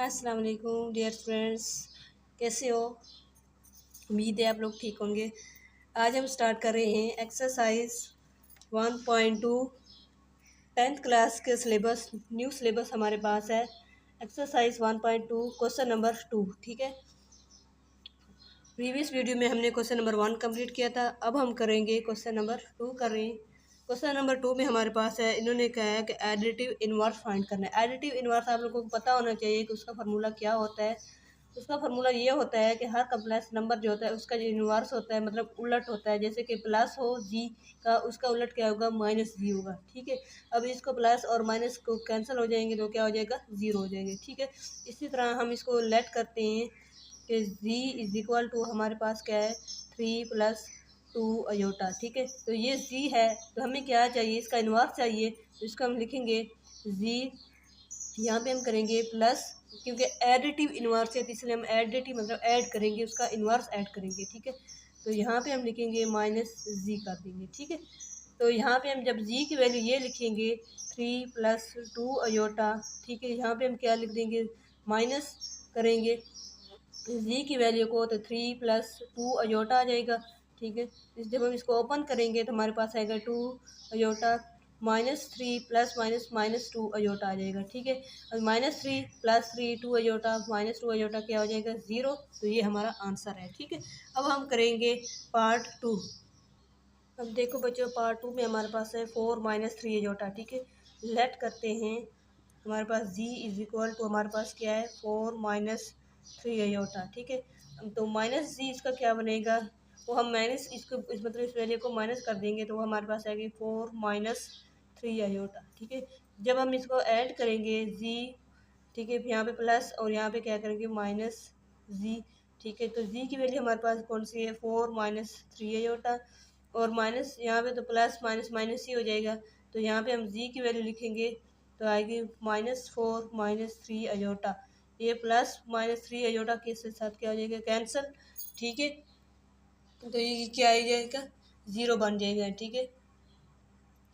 अस्सलाम वालेकुम dear friends, कैसे हो? उम्मीद है आप लोग ठीक होंगे। आज हम स्टार्ट कर रहे हैं एक्सरसाइज 1.2 टेंथ क्लास के सिलेबस। न्यू सिलेबस हमारे पास है एक्सरसाइज 1.2 क्वेश्चन नंबर 2। ठीक है, प्रीवियस वीडियो में हमने क्वेश्चन नंबर 1 कंप्लीट किया था। अब हम करेंगे क्वेश्चन नंबर 2 कर रहे हैं। क्वेश्चन नंबर 2 में हमारे पास है, इन्होंने कहा है कि एडिटिव इनवर्स फाइंड करना है। एडिटिव इनवर्स आप लोगों को पता होना चाहिए कि उसका फार्मूला क्या होता है। उसका फार्मूला ये होता है कि हर कम्प्लेक्स नंबर जो होता है उसका जो इन्वर्स होता है, मतलब उलट होता है। जैसे कि प्लस हो जी का, उसका उलट क्या होगा? माइनस जी होगा। ठीक है, अब इसको प्लस और माइनस को कैंसिल हो जाएंगे तो क्या हो जाएगा? ज़ीरो हो जाएंगे। ठीक है, इसी तरह हम इसको लेट करते हैं कि z इज इक्वल टू हमारे पास क्या है? 3 + 2 अयोटा। ठीक है, तो ये z है तो हमें क्या चाहिए? इसका इन्वर्स चाहिए। तो इसको हम लिखेंगे z, यहाँ पे हम करेंगे प्लस, क्योंकि एडिटिव इन्वर्स है तो इसलिए हम एडिटिव मतलब ऐड करेंगे, उसका इन्वर्स ऐड करेंगे। ठीक है, तो यहाँ पे हम लिखेंगे माइनस जी कर देंगे। ठीक है, तो यहाँ पे हम जब जी की वैल्यू ये लिखेंगे 3 + 2 अयोटा। ठीक है, यहाँ पे हम क्या लिख देंगे? माइनस करेंगे जी की वैल्यू को, तो 3 + 2 अयोटा आ जाएगा। ठीक है, जब हम इसको ओपन करेंगे तो हमारे पास आएगा 2 अयोटा, -3 प्लस माइनस -2 अयोटा आ जाएगा। ठीक है, और -3 + 3 2 अयोटा, -2 अयोटा क्या हो जाएगा? 0। तो ये हमारा आंसर है। ठीक है, अब हम करेंगे पार्ट 2। अब देखो बच्चों, पार्ट 2 में हमारे पास है 4 - 3 अयोटा। ठीक है, लेट करते हैं। हमारे पास जी इज इक्वल टू हमारे पास क्या है? 4 - 3 अयोटा। ठीक है, तो माइनस जी इसका क्या बनेगा? वो हम माइनस इसको मतलब इस वैल्यू को माइनस कर देंगे तो वो हमारे पास आएगी 4 - 3 अयोटा। ठीक है, जब हम इसको ऐड करेंगे जी, ठीक है, यहाँ पे प्लस और यहाँ पे क्या करेंगे? माइनस जी। ठीक है, तो जी की वैल्यू हमारे पास कौन सी है? 4 - 3 अयोटा, और माइनस यहाँ पे तो प्लस माइनस माइनस ही हो जाएगा। तो यहाँ पे हम जी की वैल्यू लिखेंगे तो आएगी -4 - 3 अयोटा। ये प्लस -3 अयोटा के साथ क्या हो जाएगा? कैंसिल। ठीक है, तो ये क्या आ जाएगा? 0 बन जाएगा। ठीक है,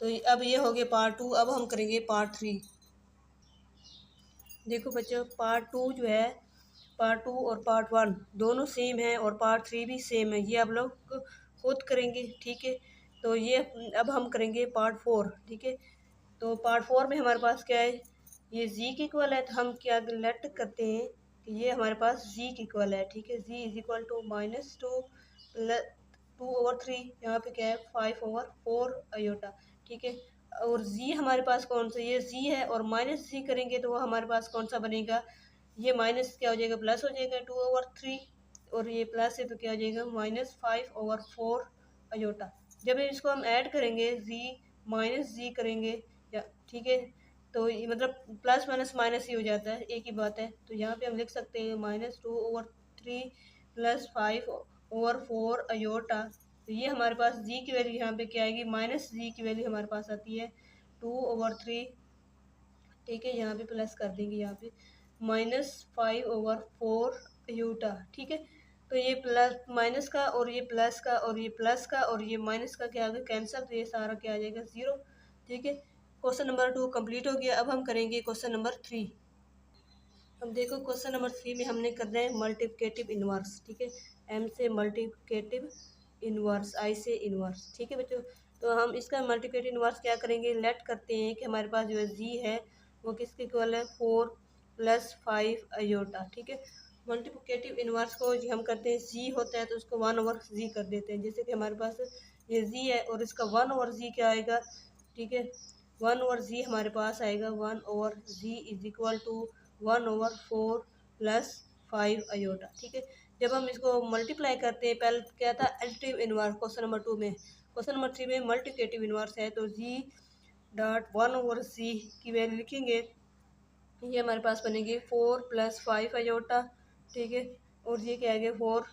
तो अब ये हो गया पार्ट 2। अब हम करेंगे पार्ट 3। देखो बच्चों, पार्ट 2 जो है, पार्ट 2 और पार्ट 1 दोनों सेम है और पार्ट 3 भी सेम है। ये आप लोग खुद करेंगे। ठीक है, तो ये अब हम करेंगे पार्ट 4। ठीक है, तो पार्ट 4 में हमारे पास क्या है? ये जी के इक्वल है, तो हम क्या लेट करते हैं कि ये हमारे पास जी के इक्वल है। ठीक है, जी इज इक्वल टू -2 + 2/3, यहाँ पे क्या है? 5/4 अयोटा। ठीक है, और जी हमारे पास कौन सा? ये जी है, और माइनस जी करेंगे तो वो हमारे पास कौन सा बनेगा? ये माइनस क्या हो जाएगा? प्लस हो जाएगा 2/3, और ये प्लस है तो क्या हो जाएगा? -5/4 अयोटा। जब इसको हम ऐड करेंगे जी माइनस जी करेंगे या, ठीक है, तो ये मतलब प्लस माइनस माइनस ही हो जाता है, एक ही बात है। तो यहाँ पे हम लिख सकते हैं -2/3 + 5/4 अयोटा। तो ये हमारे पास जी की वैल्यू यहाँ पे क्या आएगी? माइनस जी की वैल्यू हमारे पास आती है 2/3। ठीक है, यहाँ पे प्लस कर देंगे, यहाँ पे -5/4 अयोटा। ठीक है, तो ये प्लस माइनस का और ये प्लस का और ये प्लस का और ये माइनस का क्या आ गया? कैंसिल। तो ये सारा क्या आ जाएगा? 0। ठीक है, क्वेश्चन नंबर 2 कंप्लीट हो गया। अब हम करेंगे क्वेश्चन नंबर 3। अब देखो, क्वेश्चन नंबर 3 में हमने कर रहे हैं मल्टीप्लिकेटिव इनवर्स। ठीक है, एम से मल्टीप्लिकेटिव इनवर्स, आई से इनवर्स। ठीक है बच्चों, तो हम इसका मल्टीप्लिकेटिव इनवर्स क्या करेंगे? लेट करते हैं कि हमारे पास जो है जी है वो किसके इक्वल है? 4 + 5 अयोटा। ठीक है, मल्टीप्लिकेटिव इनवर्स को जी हम करते हैं, जी होता है तो उसको 1/जी कर देते हैं। जैसे कि हमारे पास ये जी है और इसका 1/जी क्या आएगा? ठीक है, 1/जी हमारे पास आएगा 1/जी इज इक्वल टू 1/4 + 5 अयोटा। ठीक है, जब हम इसको मल्टीप्लाई करते हैं, पहले क्या था? एडिटिव इनवर्स क्वेश्चन नंबर 2 में। क्वेश्चन नंबर 3 में मल्टीप्लिकेटिव इनवर्स है, तो जी डॉट 1/जी की वैल्यू लिखेंगे, ये हमारे पास बनेगी 4 + 5 अयोटा। ठीक है, और ये क्या है? 4,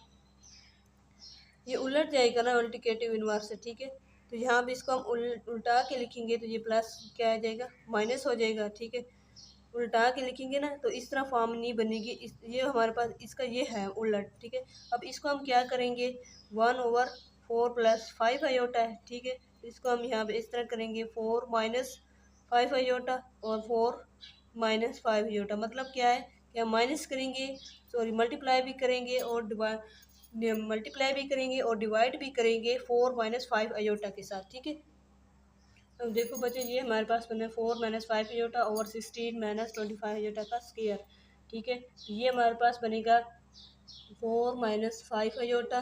ये उलट जाएगा ना मल्टीप्लिकेटिव इनवर्स से। ठीक है, तो यहाँ पे इसको हम उल्टा के लिखेंगे तो ये प्लस क्या आ जाएगा? माइनस हो जाएगा। ठीक है, उल्टा के लिखेंगे ना तो इस तरह फॉर्म नहीं बनेगी। ये हमारे पास इसका ये है उलट। ठीक है, अब इसको हम क्या करेंगे? 1/4 + 5 अयोटा है। ठीक है, तो इसको हम यहाँ पे इस तरह करेंगे 4 - 5 अयोटा और 4 - 5 अयोटा। मतलब क्या है या माइनस करेंगे, सॉरी मल्टीप्लाई भी करेंगे और डिवाइड भी करेंगे 4 माइनस 5 अयोटा के साथ, ठीक है। अब देखो बच्चे ये हमारे पास बना 4 minus 5 iota over 16 minus 25 iota का स्क्वायर, ठीक है। ये हमारे पास बनेगा 4 माइनस 5 अयोटा,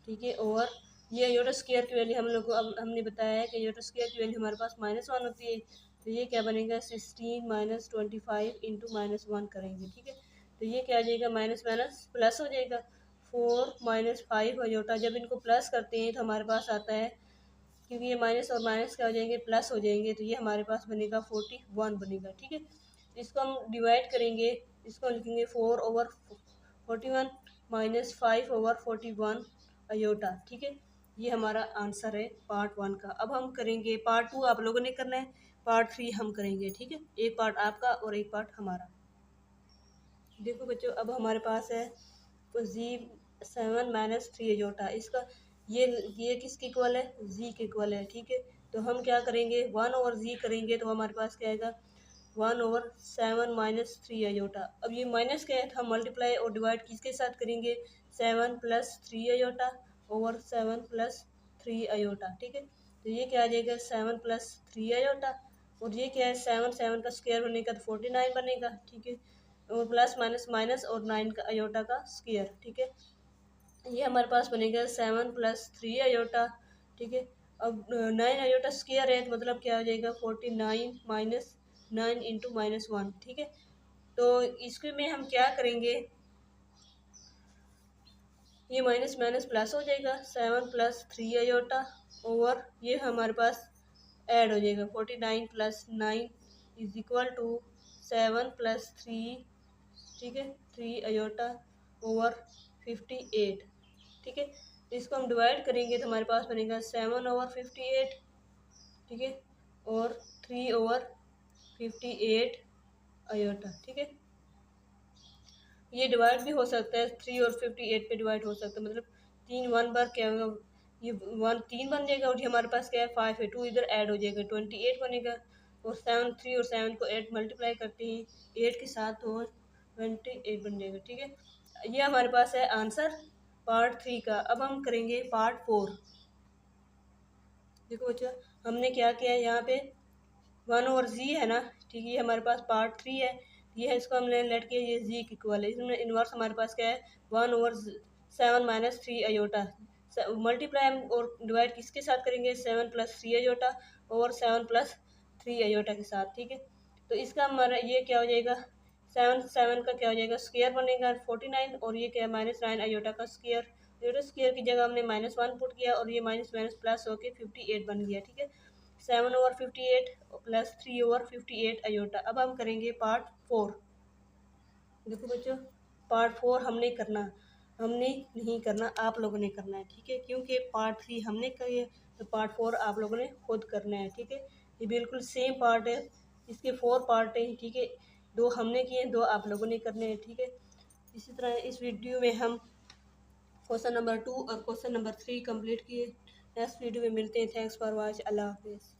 ठीक है। और ये अयोटा स्क्वायर की वैल्यू हम लोग को अब हमने बताया है कि अयोटा स्क्वायर की वैल्यू हमारे पास -1 होती है, तो ये क्या बनेगा 16 माइनस 25 इंटू -1 करेंगे, ठीक है। तो ये क्या आ जाएगा, माइनस माइनस प्लस हो जाएगा। 4 माइनस 5 अयोटा, जब इनको प्लस करते हैं तो हमारे पास आता है, क्योंकि ये माइनस और माइनस क्या हो जाएंगे, प्लस हो जाएंगे, तो ये हमारे पास बनेगा 41 बनेगा, ठीक है। तो इसको हम डिवाइड करेंगे, इसको लिखेंगे 4 ओवर 41 माइनस 5 ओवर 41 अयोटा, ठीक है। ये हमारा आंसर है पार्ट 1 का। अब हम करेंगे पार्ट 2, आप लोगों ने करना है, पार्ट 3 हम करेंगे, ठीक है। एक पार्ट आपका और एक पार्ट हमारा। देखो बच्चों, अब हमारे पास है जी 7 माइनस 3 अयोटा, इसका ये किसके इक्वल है, जी के इक्वल है, ठीक है। तो हम क्या करेंगे, 1 ओवर जी करेंगे तो हमारे पास क्या आएगा, 1 ओवर 7 माइनस 3 अयोटा। अब ये माइनस क्या है, तो हम मल्टीप्लाई और डिवाइड किसके साथ करेंगे, 7 plus 3 iota over 7 plus 3 iota, ठीक है। तो ये क्या आ जाएगा, 7 प्लस 3 अयोटा, और ये क्या है, 7 का स्क्वायर बनेगा तो 49 बनेगा, ठीक है। और प्लस माइनस माइनस और 9 का अयोटा का स्क्वायर, ठीक है। ये हमारे पास बनेगा 7 प्लस 3 अयोटा, ठीक है। अब 9 अयोटा स्क्वायर है तो मतलब क्या हो जाएगा, 49 माइनस 9 इंटू -1, ठीक है। तो इसके में हम क्या करेंगे, ये माइनस माइनस प्लस हो जाएगा, 7 प्लस 3 अयोटा ओवर ये हमारे पास ऐड हो जाएगा, 49 plus 9 is equal to 7 plus 3, ठीक है, 3 अयोटा ओवर 58, ठीक है। इसको हम डिवाइड करेंगे तो हमारे पास बनेगा 7 ओवर 58, ठीक है, और 3 ओवर 58 अयोटा, ठीक है। ये डिवाइड भी हो सकता है, 3 और 58 पे डिवाइड हो सकता है, मतलब 3 1 बार क्या होगा, ये 1 3 बन जाएगा, और ये हमारे पास क्या है 5 है, 2 इधर ऐड हो जाएगा, 28 बनेगा। और 7 3 और 7 को 8 मल्टीप्लाई करते हैं 8 के साथ तो 28 बन जाएगा, ठीक है। ये हमारे पास है आंसर पार्ट 3 का। अब हम करेंगे पार्ट 4। देखो बच्चों, हमने क्या किया है, यहाँ पे 1 ओवर जी है ना, ठीक है, ये हमारे पास पार्ट 3 है, ये है, इसको हमने लेट किया, ये जी इक्वल है, इसमें इन्वर्स हमारे पास क्या है, 1 ओवर 7 माइनस 3 अयोटा, मल्टीप्लाई और डिवाइड किसके साथ करेंगे, 7 plus 3 iota over 7 plus 3 iota के साथ, ठीक है। तो इसका हमारा ये क्या हो जाएगा, 7 का क्या हो जाएगा, स्क्वायर बनेगा 49, और ये क्या है -9 अयोटा का स्क्वायर, अयोटा स्क्वायर की जगह हमने -1 पुट किया, और ये माइनस माइनस प्लस होके 58 बन गया, ठीक है। 7 ओवर 58 प्लस 3 ओवर 58 अयोटा। अब हम करेंगे पार्ट 4। देखो बच्चों, पार्ट 4 हमने करना, हमने नहीं करना, आप लोगों ने करना है, ठीक है, क्योंकि पार्ट 3 हमने किए तो पार्ट 4 आप लोगों ने खुद करना है, ठीक है। ये बिल्कुल सेम पार्ट है, इसके 4 पार्ट हैं, ठीक है, 2 हमने किए, 2 आप लोगों ने करने हैं, ठीक है। इसी तरह इस वीडियो में हम क्वेश्चन नंबर 2 और क्वेश्चन नंबर 3 कंप्लीट किए। नेक्स्ट वीडियो में मिलते हैं। Thanks for watch. अल्लाह हाफिज़।